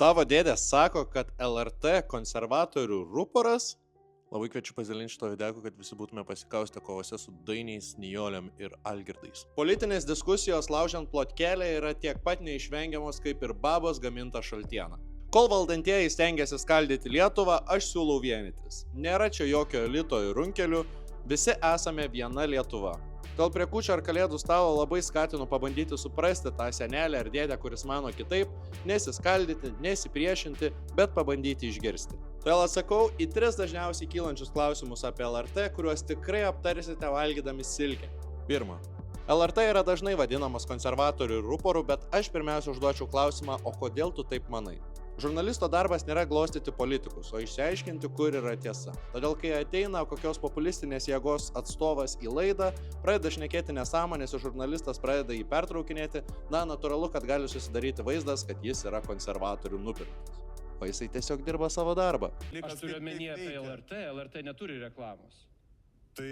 Tavo dėdė sako, kad LRT konservatorių ruporas. Labai kviečiu pasidalinti šito video, kad visi būtume pasikaustę kovose su Dainiais, Nijoliam ir Algirdais. Politinės diskusijos laužiant plotkelę yra tiek pat neišvengiamos kaip ir babos gaminta šaltiena. Kol valdantieji stengiasi skaldyti Lietuvą, aš siūlau vienytis. Nėra čia jokio elito ir runkelių, visi esame viena Lietuva. Dėl prie kūčio ar kalėdų stalo labai skatinu pabandyti suprasti tą senelę ar dėdę, kuris mano kitaip, nesiskaldyti, nesipriešinti, bet pabandyti išgirsti. Todėl atsakau į 3 dažniausiai kylančius klausimus apie LRT, kuriuos tikrai aptarsite valgydami silkę. 1. LRT yra dažnai vadinamas konservatorių ruporu, bet aš pirmiausia užduočiau klausimą, o kodėl tu taip manai? Žurnalisto darbas nėra glostyti politikus, o išsiaiškinti, kur yra tiesa. Todėl, kai ateina kokios populistinės jėgos atstovas į laidą, pradeda šnekėti nesąmonės ir žurnalistas pradeda jį pertraukinėti, natūralu, kad gali susidaryti vaizdas, kad jis yra konservatorių nupirktas. O jisai tiesiog dirba savo darbą. Aš turiu omenyje apie LRT neturi reklamos. Tai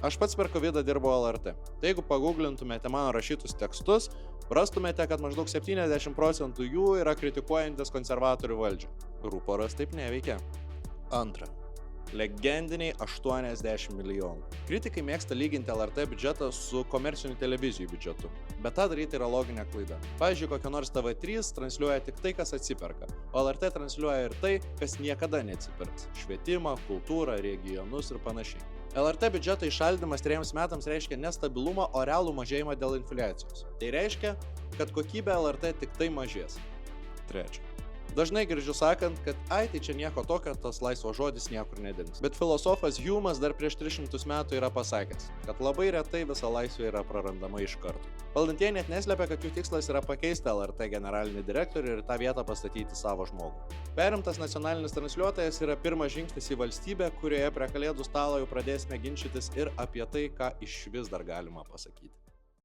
Aš pats per COVID dirbau LRT. Tai jeigu paguglintumėte mano rašytus tekstus, rastumėte, kad maždaug 70% jų yra kritikuojantis konservatorių valdžią. Ruporas taip neveikia. 2. Legendiniai 80 milijonų. Kritikai mėgsta lyginti LRT biudžetą su komercinių televizijų biudžetu, bet tą daryti yra loginė klaida. Pavyzdžiui, kokia nors TV3 transliuoja tik tai, kas atsiperka, o LRT transliuoja ir tai, kas niekada neatsipirks – švietimą, kultūrą, regionus ir panašiai. LRT biudžeto įšaldymas 3 metams reiškia nestabilumą, o realų mažėjimą dėl infliacijos. Tai reiškia, kad kokybė LRT tik tai mažės. 3. Dažnai girdžiu sakant, kad tai čia nieko tokio, tas laisvo žodis niekur nedings. Bet filosofas Humas dar prieš 300 metų yra pasakęs, kad labai retai visa laisvė yra prarandama iš karto. Valdantieji net neslepia, kad jų tikslas yra pakeisti LRT generalinį direktorių ir tą vietą pastatyti savo žmogų. Perimtas nacionalinis transliuotojas yra pirmas žingsnis į valstybę, kurioje prie kalėdų stalo jau pradėsime ginčytis ir apie tai, ką išvis dar galima pasakyti.